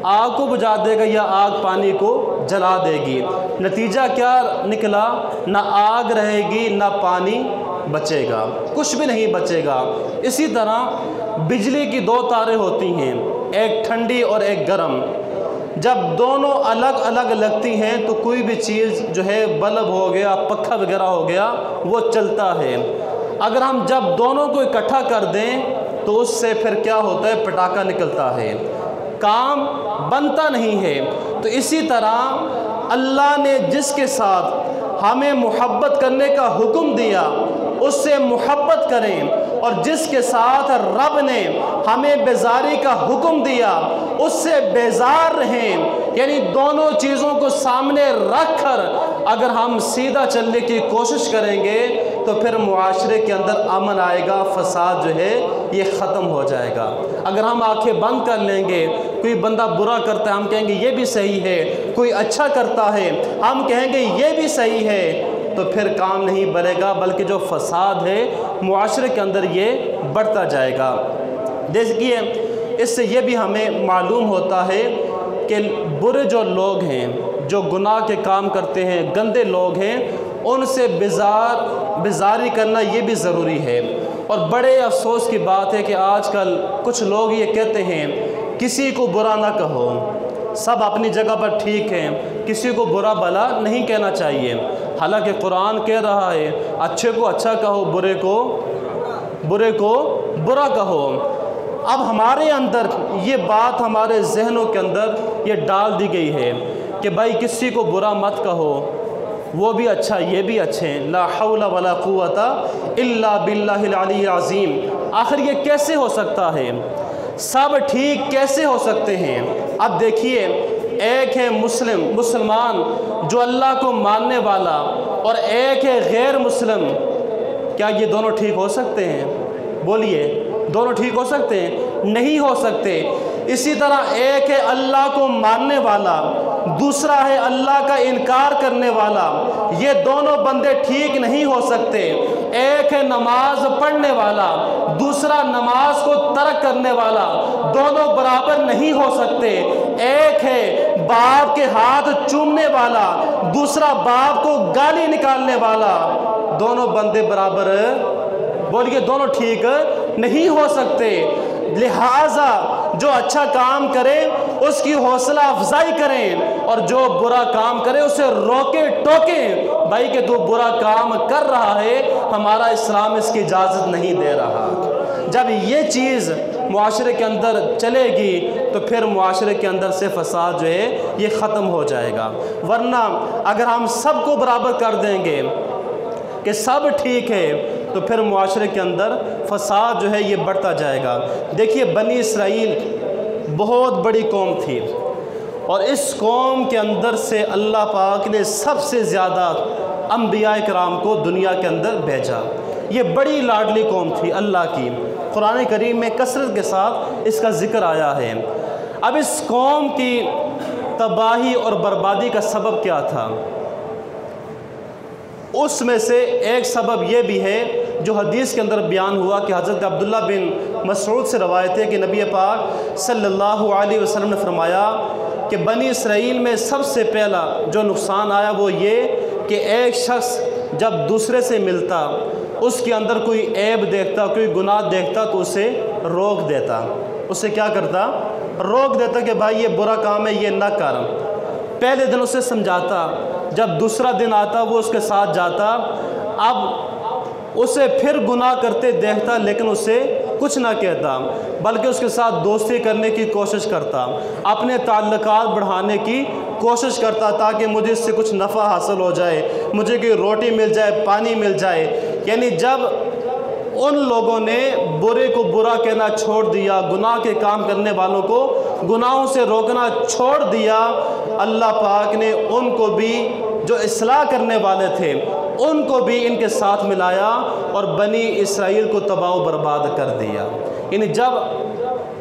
آگ کو بجھا دے گا، یا آگ پانی کو جلا دے گی۔ نتیجہ کیا نکلا؟ نہ آگ رہے گی نہ پانی بچے گا، کچھ بھی نہیں بچے گا۔ اسی طرح بجلی کی دو تاریں ہوتی ہیں، ایک ٹھنڈی اور ایک گرم۔ جب دونوں الگ الگ لگتی ہیں تو کوئی بھی چیز جو ہے، بلب ہو گیا، پنکھا وغیرہ ہو گیا، وہ چلتا ہے۔ اگر ہم جب دونوں کو اکٹھا کر دیں تو اس سے پھر کیا ہوتا ہے؟ پٹاخہ نکلتا ہے، کام بنتا نہیں ہے۔ تو اسی طرح اللہ نے جس کے ساتھ ہمیں محبت کرنے کا حکم دیا اس سے محبت کریں، اور جس کے ساتھ رب نے ہمیں بیزاری کا حکم دیا اس سے بیزار رہیں۔ یعنی دونوں چیزوں کو سامنے رکھ کر اگر ہم سیدھا چلنے کی کوشش کریں گے تو پھر معاشرے کے اندر امن آئے گا، فساد جو ہے یہ ختم ہو جائے گا۔ اگر ہم آنکھیں بند کر لیں گے، کوئی بندہ برا کرتا ہے ہم کہیں گے یہ بھی صحیح ہے، کوئی اچھا کرتا ہے ہم کہیں گے یہ بھی صحیح ہے، تو پھر کام نہیں بنے گا، بلکہ جو فساد ہے معاشرے کے اندر یہ بڑھتا جائے گا۔ دیکھیے اس سے یہ بھی ہمیں معلوم ہوتا ہے کہ برے جو لوگ ہیں، جو گناہ کے کام کرتے ہیں، گندے لوگ ہیں، ان سے بیزاری کرنا یہ بھی ضروری ہے۔ اور بڑے افسوس کی بات ہے کہ آج کل کچھ لوگ یہ کہتے ہیں کسی کو برا نہ کہو، سب اپنی جگہ پر ٹھیک ہیں، کسی کو برا بھلا نہیں کہنا چاہیے۔ حالانکہ قرآن کہہ رہا ہے اچھے کو اچھا کہو، برے کو برا کہو۔ اب ہمارے اندر یہ بات ہمارے ذہنوں کے اندر یہ ڈال دی گئی ہے کہ بھائی کسی کو برا مت کہو، وہ بھی اچھا یہ بھی اچھے ہیں، لا حول ولا قوت الا باللہ العلی العظیم۔ آخر یہ کیسے ہو سکتا ہے؟ سب ٹھیک کیسے ہو سکتے ہیں؟ اب دیکھیے، ایک ہے مسلمان جو اللہ کو ماننے والا، اور ایک ہے غیر مسلم، کیا یہ دونوں ٹھیک ہو سکتے ہیں؟ بولیے، دونوں ٹھیک ہو سکتے ہیں؟ نہیں ہو سکتے۔ اسی طرح ایک ہے اللہ کو ماننے والا، دوسرا ہے اللہ کا انکار کرنے والا، یہ دونوں بندے ٹھیک نہیں ہو سکتے۔ ایک ہے نماز پڑھنے والا، دوسرا نماز کو ترک کرنے والا، دونوں برابر نہیں ہو سکتے۔ ایک ہے باپ کے ہاتھ چومنے والا، دوسرا باپ کو گالی نکالنے والا، دونوں بندے برابر، بولیے، دونوں ٹھیک نہیں ہو سکتے۔ لہٰذا جو اچھا کام کرے اس کی حوصلہ افزائی کریں، اور جو برا کام کرے اسے روکیں ٹوکیں، بھائی کہ تو برا کام کر رہا ہے، ہمارا اسلام اس کی اجازت نہیں دے رہا۔ جب یہ چیز معاشرے کے اندر چلے گی تو پھر معاشرے کے اندر سے فساد جو ہے یہ ختم ہو جائے گا۔ ورنہ اگر ہم سب کو برابر کر دیں گے کہ سب ٹھیک ہے تو پھر معاشرے کے اندر فساد جو ہے یہ بڑھتا جائے گا۔ دیکھیے بنی اسرائیل بہت بڑی قوم تھی، اور اس قوم کے اندر سے اللہ پاک نے سب سے زیادہ انبیاء کرام کو دنیا کے اندر بھیجا۔ یہ بڑی لاڈلی قوم تھی اللہ کی، قرآن کریم میں کثرت کے ساتھ اس کا ذکر آیا ہے۔ اب اس قوم کی تباہی اور بربادی کا سبب کیا تھا؟ اس میں سے ایک سبب یہ بھی ہے جو حدیث کے اندر بیان ہوا کہ حضرت عبداللہ بن مسعود سے روایت ہے کہ نبی پاک صلی اللہ علیہ وسلم نے فرمایا کہ بنی اسرائیل میں سب سے پہلا جو نقصان آیا وہ یہ کہ ایک شخص جب دوسرے سے ملتا، اس کے اندر کوئی عیب دیکھتا، کوئی گناہ دیکھتا تو اسے روک دیتا۔ اسے کیا کرتا؟ روک دیتا کہ بھائی یہ برا کام ہے، یہ نہ کر۔ پہلے دن اسے سمجھاتا، جب دوسرا دن آتا وہ اس کے ساتھ جاتا، اب اسے پھر گناہ کرتے دیکھتا لیکن اسے کچھ نہ کہتا، بلکہ اس کے ساتھ دوستی کرنے کی کوشش کرتا، اپنے تعلقات بڑھانے کی کوشش کرتا تاکہ مجھے اس سے کچھ نفع حاصل ہو جائے، مجھے کوئی روٹی مل جائے، پانی مل جائے۔ یعنی جب ان لوگوں نے برے کو برا کہنا چھوڑ دیا، گناہ کے کام کرنے والوں کو گناہوں سے روکنا چھوڑ دیا، اللہ پاک نے ان کو بھی جو اصلاح کرنے والے تھے ان کو بھی ان کے ساتھ ملایا اور بنی اسرائیل کو تباہ و برباد کر دیا۔ یعنی جب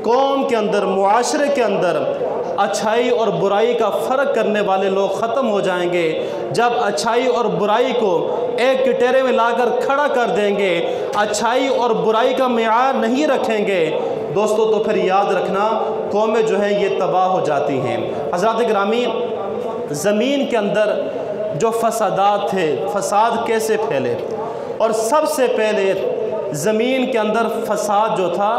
قوم کے اندر، معاشرے کے اندر اچھائی اور برائی کا فرق کرنے والے لوگ ختم ہو جائیں گے، جب اچھائی اور برائی کو ایک کٹہرے میں لا کر کھڑا کر دیں گے، اچھائی اور برائی کا معیار نہیں رکھیں گے دوستو، تو پھر یاد رکھنا قومیں جو ہیں یہ تباہ ہو جاتی ہیں۔ حضرات گرامی، زمین کے اندر جو فسادات تھے، فساد کیسے پھیلے؟ اور سب سے پہلے زمین کے اندر فساد جو تھا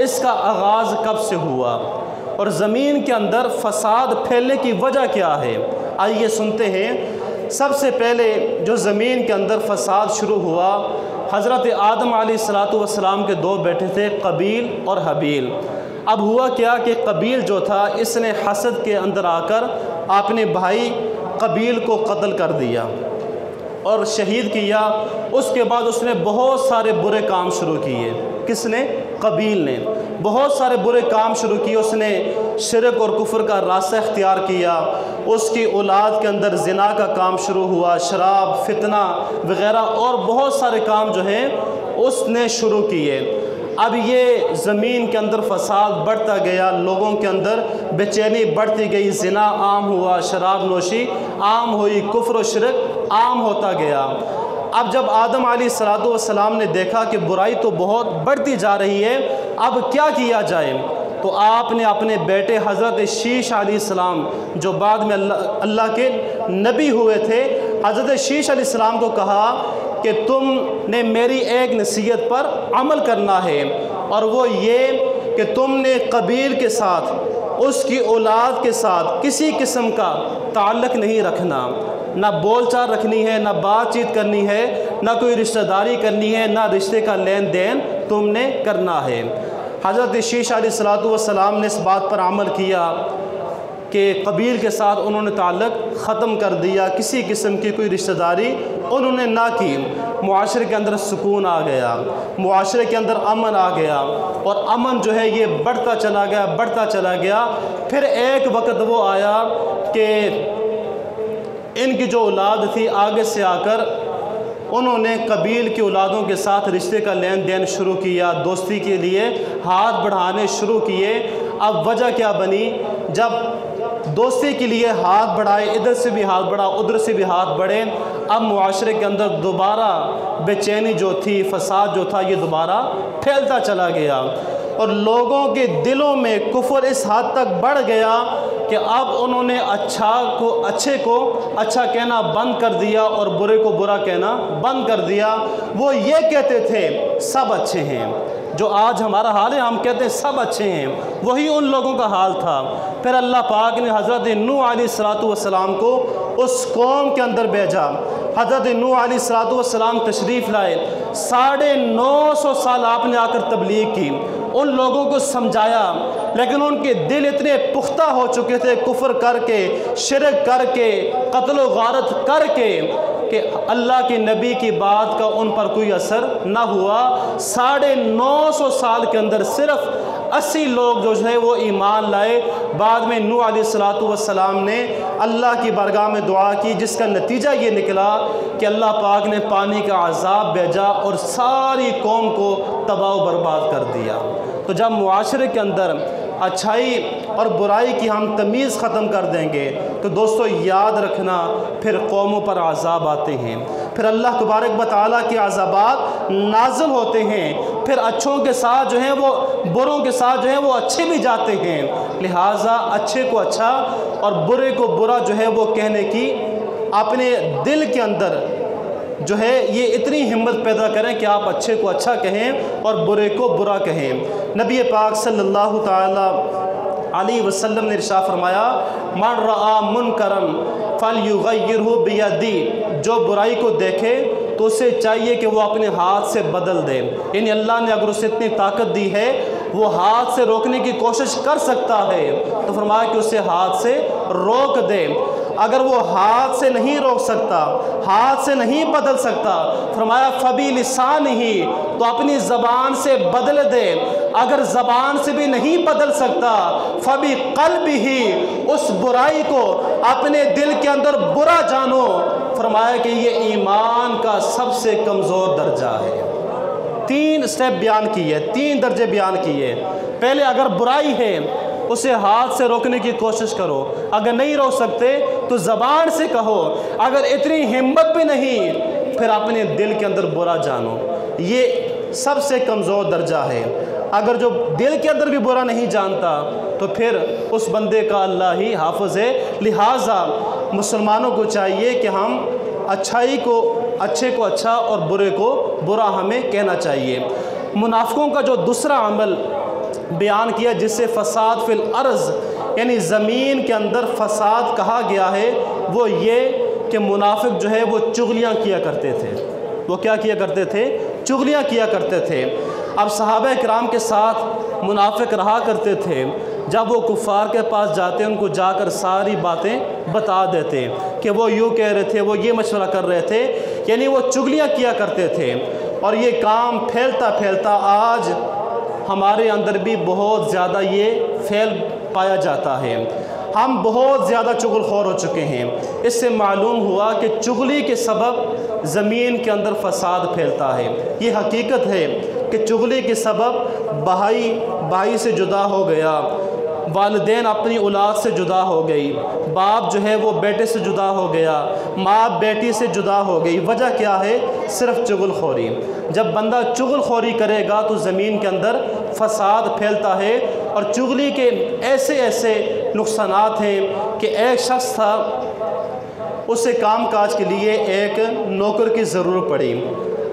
اس کا آغاز کب سے ہوا، اور زمین کے اندر فساد پھیلنے کی وجہ کیا ہے؟ آئیے سنتے ہیں۔ سب سے پہلے جو زمین کے اندر فساد شروع ہوا، حضرت آدم علیہ السلام کے دو بیٹے تھے، قابیل اور حابیل۔ اب ہوا کیا کہ قابیل جو تھا اس نے حسد کے اندر آ کر اپنے بھائی قابیل کو قتل کر دیا اور شہید کیا۔ اس کے بعد اس نے بہت سارے برے کام شروع کیے۔ کس نے؟ قابیل نے بہت سارے برے کام شروع کیے۔ اس نے شرک اور کفر کا راستہ اختیار کیا، اس کی اولاد کے اندر زنا کا کام شروع ہوا، شراب، فتنہ وغیرہ اور بہت سارے کام جو ہیں اس نے شروع کیے۔ اب یہ زمین کے اندر فساد بڑھتا گیا، لوگوں کے اندر بے چینی بڑھتی گئی، زنا عام ہوا، شراب نوشی عام ہوئی، کفر و شرک عام ہوتا گیا۔ اب جب آدم علیہ السلام نے دیکھا کہ برائی تو بہت بڑھتی جا رہی ہے، اب کیا کیا جائے؟ تو آپ نے اپنے بیٹے حضرت شیش علیہ السلام جو بعد میں اللہ کے نبی ہوئے تھے، حضرت شیش علیہ السلام کو کہا کہ تم نے میری ایک نصیحت پر عمل کرنا ہے، اور وہ یہ کہ تم نے قابیل کے ساتھ، اس کی اولاد کے ساتھ کسی قسم کا تعلق نہیں رکھنا، نہ بول چال رکھنی ہے، نہ بات چیت کرنی ہے، نہ کوئی رشتہ داری کرنی ہے، نہ رشتے کا لین دین تم نے کرنا ہے۔ حضرت شیش علیہ السلام نے اس بات پر عمل کیا کہ قابیل کے ساتھ انہوں نے تعلق ختم کر دیا، کسی قسم کی کوئی رشتہ داری انہوں نے نہ کی۔ معاشرے کے اندر سکون آ گیا، معاشرے کے اندر امن آ گیا، اور امن جو ہے یہ بڑھتا چلا گیا، بڑھتا چلا گیا۔ پھر ایک وقت وہ آیا کہ ان کی جو اولاد تھی آگے سے آ کر انہوں نے قابیل کی اولادوں کے ساتھ رشتے کا لین دین شروع کیا، دوستی کے لیے ہاتھ بڑھانے شروع کیے۔ اب وجہ کیا بنی؟ جب دوستی کے لیے ہاتھ بڑھائے، ادھر سے بھی ہاتھ بڑھا، ادھر سے بھی ہاتھ بڑھے، اب معاشرے کے اندر دوبارہ بے چینی جو تھی، فساد جو تھا یہ دوبارہ پھیلتا چلا گیا، اور لوگوں کے دلوں میں کفر اس حد تک بڑھ گیا کہ اب انہوں نے اچھے کو اچھا کہنا بند کر دیا اور برے کو برا کہنا بند کر دیا۔ وہ یہ کہتے تھے سب اچھے ہیں، جو آج ہمارا حال ہے، ہم کہتے ہیں سب اچھے ہیں، وہی ان لوگوں کا حال تھا۔ پھر اللہ پاک نے حضرت نوح علیہ السلام کو اس قوم کے اندر بھیجا۔ حضرت نوح علیہ السلام تشریف لائے، 950 سال آپ نے آ کر تبلیغ کی، ان لوگوں کو سمجھایا، لیکن ان کے دل اتنے پختہ ہو چکے تھے کفر کر کے، شرک کر کے، قتل و غارت کر کے، کہ اللہ کے نبی کی بات کا ان پر کوئی اثر نہ ہوا۔ 950 سال کے اندر صرف 80 لوگ جو ہے وہ ایمان لائے۔ بعد میں نوح علیہ السلام نے اللہ کی بارگاہ میں دعا کی، جس کا نتیجہ یہ نکلا کہ اللہ پاک نے پانی کا عذاب بھیجا اور ساری قوم کو تباہ و برباد کر دیا۔ تو جب معاشرے کے اندر اچھائی اور برائی کی ہم تمیز ختم کر دیں گے تو دوستو یاد رکھنا پھر قوموں پر عذاب آتے ہیں، پھر اللہ تبارک و تعالیٰ کے عذابات نازل ہوتے ہیں، پھر اچھوں کے ساتھ جو ہیں وہ بروں کے ساتھ جو ہیں وہ اچھے بھی جاتے ہیں۔ لہٰذا اچھے کو اچھا اور برے کو برا جو ہے وہ کہنے کی اپنے دل کے اندر جو ہے یہ اتنی ہمت پیدا کریں کہ آپ اچھے کو اچھا کہیں اور برے کو برا کہیں۔ نبی پاک صلی اللہ تعالی علیہ وسلم نے ارشاد فرمایا من رآ منکرا فلیغیرہ بیدی، جو برائی کو دیکھے تو اسے چاہیے کہ وہ اپنے ہاتھ سے بدل دے، یعنی اللہ نے اگر اسے اتنی طاقت دی ہے وہ ہاتھ سے روکنے کی کوشش کر سکتا ہے تو فرمایا کہ اسے ہاتھ سے روک دے۔ اگر وہ ہاتھ سے نہیں روک سکتا، ہاتھ سے نہیں بدل سکتا، فرمایا فبی لسان ہی، تو اپنی زبان سے بدل دے۔ اگر زبان سے بھی نہیں بدل سکتا فبی قلب ہی، اس برائی کو اپنے دل کے اندر برا جانو۔ فرمایا کہ یہ ایمان کا سب سے کمزور درجہ ہے۔ 3 سٹیپ بیان کیے، 3 درجے بیان کیے۔ پہلے اگر برائی ہے اسے ہاتھ سے روکنے کی کوشش کرو، اگر نہیں روک سکتے تو زبان سے کہو، اگر اتنی ہمت بھی نہیں پھر اپنے دل کے اندر برا جانو۔ یہ سب سے کمزور درجہ ہے۔ اگر جو دل کے اندر بھی برا نہیں جانتا تو پھر اس بندے کا اللہ ہی حافظ ہے۔ لہٰذا مسلمانوں کو چاہیے کہ ہم اچھائی کو اچھے کو اچھا اور برے کو برا ہمیں کہنا چاہیے۔ منافقوں کا جو دوسرا عمل بیان کیا جس سے فساد فی الارض یعنی زمین کے اندر فساد کہا گیا ہے، وہ یہ کہ منافق جو ہے وہ چغلیاں کیا کرتے تھے۔ وہ کیا کیا کرتے تھے؟ چغلیاں کیا کرتے تھے۔ اب صحابہ کرام کے ساتھ منافق رہا کرتے تھے، جب وہ کفار کے پاس جاتے ان کو جا کر ساری باتیں بتا دیتے کہ وہ یوں کہہ رہے تھے، وہ یہ مشورہ کر رہے تھے، یعنی وہ چغلیاں کیا کرتے تھے۔ اور یہ کام پھیلتا پھیلتا آج ہمارے اندر بھی بہت زیادہ یہ پھیل پایا جاتا ہے۔ ہم بہت زیادہ چغل خور ہو چکے ہیں۔ اس سے معلوم ہوا کہ چغلی کے سبب زمین کے اندر فساد پھیلتا ہے۔ یہ حقیقت ہے کہ چغلی کے سبب بھائی سے جدا ہو گیا، والدین اپنی اولاد سے جدا ہو گئی، باپ جو ہے وہ بیٹے سے جدا ہو گیا، ماں بیٹی سے جدا ہو گئی۔ وجہ کیا ہے؟ صرف چغل خوری۔ جب بندہ چغل خوری کرے گا تو زمین کے اندر فساد پھیلتا ہے۔ اور چغلی کے ایسے ایسے نقصانات ہیں کہ ایک شخص تھا، اسے کام کاج کے لیے ایک نوکر کی ضرورت پڑی۔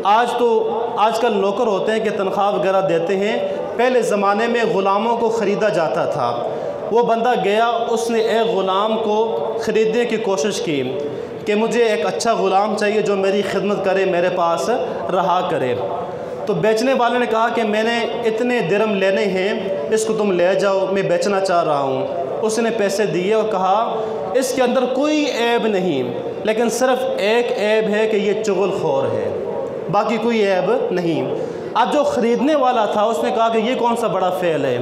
آج کل نوکر ہوتے ہیں کہ تنخواہ وغیرہ دیتے ہیں، پہلے زمانے میں غلاموں کو خریدا جاتا تھا۔ وہ بندہ گیا، اس نے ایک غلام کو خریدنے کی کوشش کی کہ مجھے ایک اچھا غلام چاہیے جو میری خدمت کرے، میرے پاس رہا کرے۔ تو بیچنے والے نے کہا کہ میں نے اتنے درم لینے ہیں، اس کو تم لے جاؤ، میں بیچنا چاہ رہا ہوں۔ اس نے پیسے دیے اور کہا اس کے اندر کوئی عیب نہیں، لیکن صرف ایک عیب ہے کہ یہ چغل خور ہے، باقی کوئی عیب نہیں۔ اب جو خریدنے والا تھا اس نے کہا کہ یہ کون سا بڑا فعل ہے،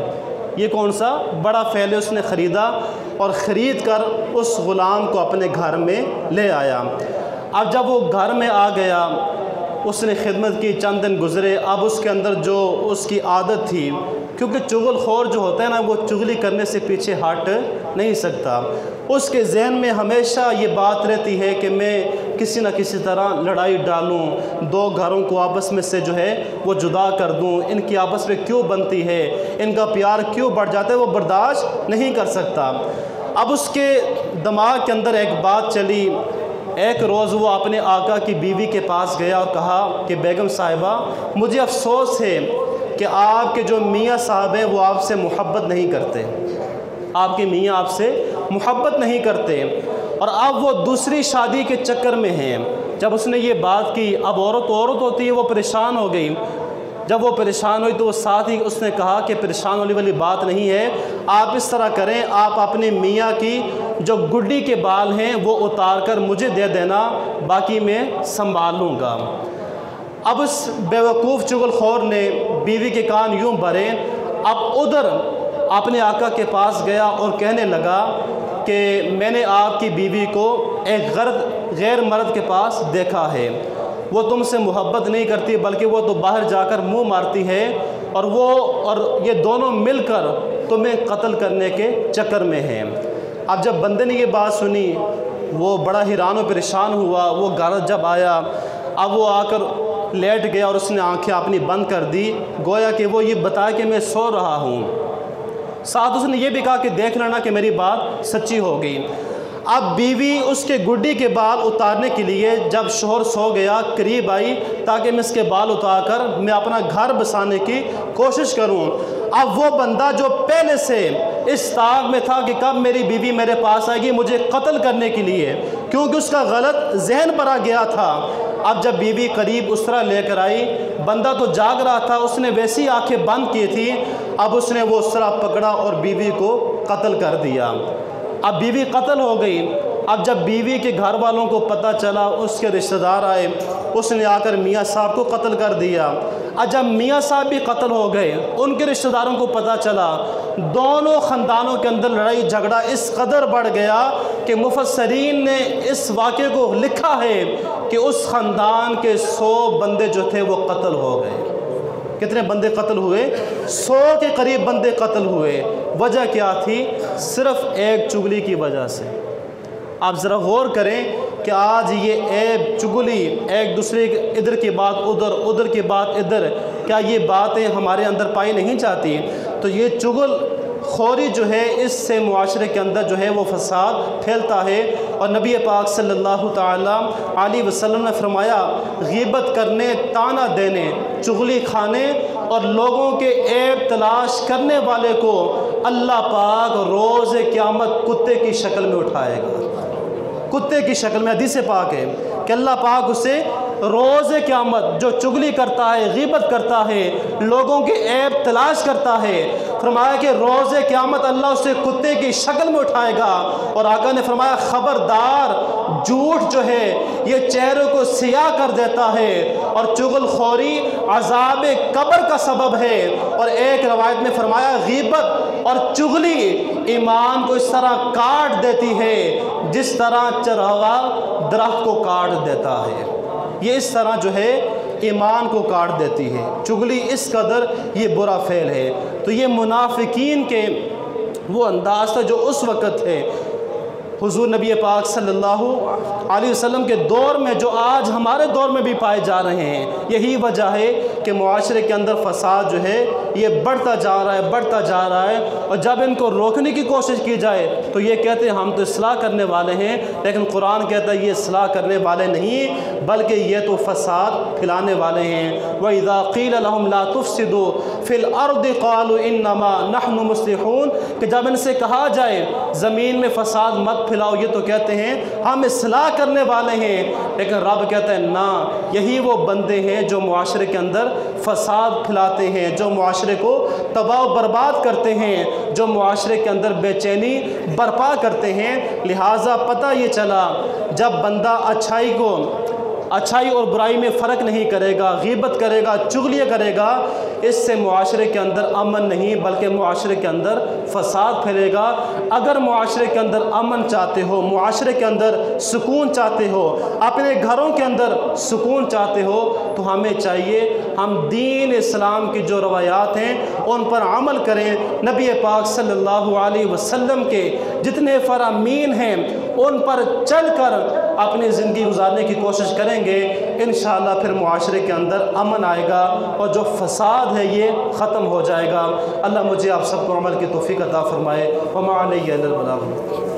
یہ کون سا بڑا فعل ہے۔ اس نے خریدا اور خرید کر اس غلام کو اپنے گھر میں لے آیا۔ اب جب وہ گھر میں آ گیا، اس نے خدمت کی، چند دن گزرے۔ اب اس کے اندر جو اس کی عادت تھی، کیونکہ چغل خور جو ہوتا ہے نا وہ چغلی کرنے سے پیچھے ہٹ نہیں سکتا، اس کے ذہن میں ہمیشہ یہ بات رہتی ہے کہ میں کسی نہ کسی طرح لڑائی ڈالوں، دو گھروں کو آپس میں سے جو ہے وہ جدا کر دوں، ان کی آپس میں کیوں بنتی ہے، ان کا پیار کیوں بڑھ جاتا ہے، وہ برداشت نہیں کر سکتا۔ اب اس کے دماغ کے اندر ایک بات چلی۔ ایک روز وہ اپنے آقا کی بیوی کے پاس گیا اور کہا کہ بیگم صاحبہ مجھے افسوس ہے کہ آپ کے جو میاں صاحب ہیں وہ آپ سے محبت نہیں کرتے، آپ کے میاں آپ سے محبت نہیں کرتے، اور اب وہ دوسری شادی کے چکر میں ہیں۔ جب اس نے یہ بات کی، اب عورت ہوتی ہے، وہ پریشان ہو گئی۔ جب وہ پریشان ہوئی تو وہ ساتھ ہی اس نے کہا کہ پریشان ہونے والی بات نہیں ہے، آپ اس طرح کریں، آپ اپنے میاں کی جو گڈی کے بال ہیں وہ اتار کر مجھے دے دینا، باقی میں سنبھال لوں گا۔ اب اس بیوقوف چغل خور نے بیوی کے کان یوں بھرے، اب ادھر اپنے آقا کے پاس گیا اور کہنے لگا کہ میں نے آپ کی بیوی کو ایک غیر مرد کے پاس دیکھا ہے، وہ تم سے محبت نہیں کرتی بلکہ وہ تو باہر جا کر منہ مارتی ہے، اور یہ دونوں مل کر تمہیں قتل کرنے کے چکر میں ہیں۔ اب جب بندے نے یہ بات سنی وہ بڑا حیران و پریشان ہوا۔ وہ گھر جب آیا، اب وہ آ کر لیٹ گیا اور اس نے آنکھیں اپنی بند کر دی، گویا کہ وہ یہ بتایا کہ میں سو رہا ہوں۔ ساتھ اس نے یہ بھی کہا کہ دیکھ لینا کہ میری بات سچی ہو گئی۔ اب بیوی اس کے گڈی کے بال اتارنے کے لیے جب شوہر سو گیا قریب آئی تاکہ میں اس کے بال اتار کر میں اپنا گھر بسانے کی کوشش کروں۔ اب وہ بندہ جو پہلے سے اس طاق میں تھا کہ کب میری بیوی میرے پاس آئے گی مجھے قتل کرنے کے لیے، کیونکہ اس کا غلط ذہن پر آ گیا تھا۔ اب جب بیوی قریب اس طرح لے کر آئی، بندہ تو جاگ رہا تھا، اس نے ویسی آنکھیں بند کی تھی، اب اس نے وہ اس طرح پکڑا اور بیوی کو قتل کر دیا۔ اب بیوی قتل ہو گئی۔ اب جب بیوی کے گھر والوں کو پتہ چلا، اس کے رشتہ دار آئے، اس نے آ کر میاں صاحب کو قتل کر دیا۔ اب جب میاں صاحب بھی قتل ہو گئے، ان کے رشتہ داروں کو پتہ چلا، دونوں خاندانوں کے اندر لڑائی جھگڑا اس قدر بڑھ گیا کہ مفسرین نے اس واقعے کو لکھا ہے کہ اس خاندان کے 100 بندے جو تھے وہ قتل ہو گئے۔ کتنے بندے قتل ہوئے؟ 100 کے قریب بندے قتل ہوئے۔ وجہ کیا تھی؟ صرف ایک چغلی کی وجہ سے۔ آپ ذرا غور کریں کہ آج یہ عیب، چغلی، ایک دوسرے کے ادھر کی بات ادھر، ادھر کی بات ادھر، کیا یہ باتیں ہمارے اندر پائی نہیں جاتی؟ تو یہ چغل خوری جو ہے، اس سے معاشرے کے اندر جو ہے وہ فساد پھیلتا ہے۔ اور نبی پاک صلی اللہ تعالیٰ علیہ وسلم نے فرمایا، غیبت کرنے، طعنہ دینے، چغلی کھانے اور لوگوں کے عیب تلاش کرنے والے کو اللہ پاک روز قیامت کتے کی شکل میں اٹھائے گا۔ کتے کی شکل میں، حدیث پاک ہے کہ اللہ پاک اسے روز قیامت، جو چغلی کرتا ہے، غیبت کرتا ہے، لوگوں کے عیب تلاش کرتا ہے، فرمایا کہ روز قیامت اللہ اسے کتے کی شکل میں اٹھائے گا۔ اور آقا نے فرمایا، خبردار، جھوٹ جو ہے یہ چہروں کو سیاہ کر دیتا ہے اور چغل خوری عذاب قبر کا سبب ہے۔ اور ایک روایت میں فرمایا، غیبت اور چغلی ایمان کو اس طرح کاٹ دیتی ہے جس طرح چرواہا درخت کو کاٹ دیتا ہے۔ یہ اس طرح جو ہے ایمان کو کاٹ دیتی ہے۔ چغلی اس قدر یہ برا فعل ہے۔ تو یہ منافقین کے وہ انداز تھا جو اس وقت تھے حضور نبی پاک صلی اللہ علیہ وسلم کے دور میں، جو آج ہمارے دور میں بھی پائے جا رہے ہیں۔ یہی وجہ ہے کہ معاشرے کے اندر فساد جو ہے یہ بڑھتا جا رہا ہے، بڑھتا جا رہا ہے۔ اور جب ان کو روکنے کی کوشش کی جائے تو یہ کہتے ہیں ہم تو اصلاح کرنے والے ہیں، لیکن قرآن کہتا ہے یہ اصلاح کرنے والے نہیں بلکہ یہ تو فساد پھیلانے والے ہیں۔ وَإِذَا قِيلَ لَهُمْ لَا تُفْسِدُوا فِي الْأَرْضِ قَالُوا إِنَّمَا نَحْنُ مُصْلِحُونَ، کہ جب ان سے کہا جائے زمین میں فساد مت پھیلاؤ، یہ تو کہتے ہیں ہم اصلاح کرنے والے ہیں، لیکن رب کہتا ہے نہ، یہی وہ بندے ہیں جو معاشرے کے اندر فساد پھیلاتے ہیں، جو معاشرے کو تباہ و برباد کرتے ہیں، جو معاشرے کے اندر بے چینی برپا کرتے ہیں۔ لہٰذا پتہ یہ چلا، جب بندہ اچھائی اور برائی میں فرق نہیں کرے گا، غیبت کرے گا، چغلیاں کرے گا، اس سے معاشرے کے اندر امن نہیں بلکہ معاشرے کے اندر فساد پھیلے گا۔ اگر معاشرے کے اندر امن چاہتے ہو، معاشرے کے اندر سکون چاہتے ہو، اپنے گھروں کے اندر سکون چاہتے ہو، تو ہمیں چاہیے ہم دین اسلام کی جو روایات ہیں ان پر عمل کریں۔ نبی پاک صلی اللہ علیہ وسلم کے جتنے فرامین ہیں ان پر چل کر اپنی زندگی گزارنے کی کوشش کریں گے، انشاءاللہ پھر معاشرے کے اندر امن آئے گا اور جو فساد ہے یہ ختم ہو جائے گا۔ اللہ مجھے آپ سب کو عمل کی توفیق عطا فرمائے۔ وما علیہ الا البلاغ۔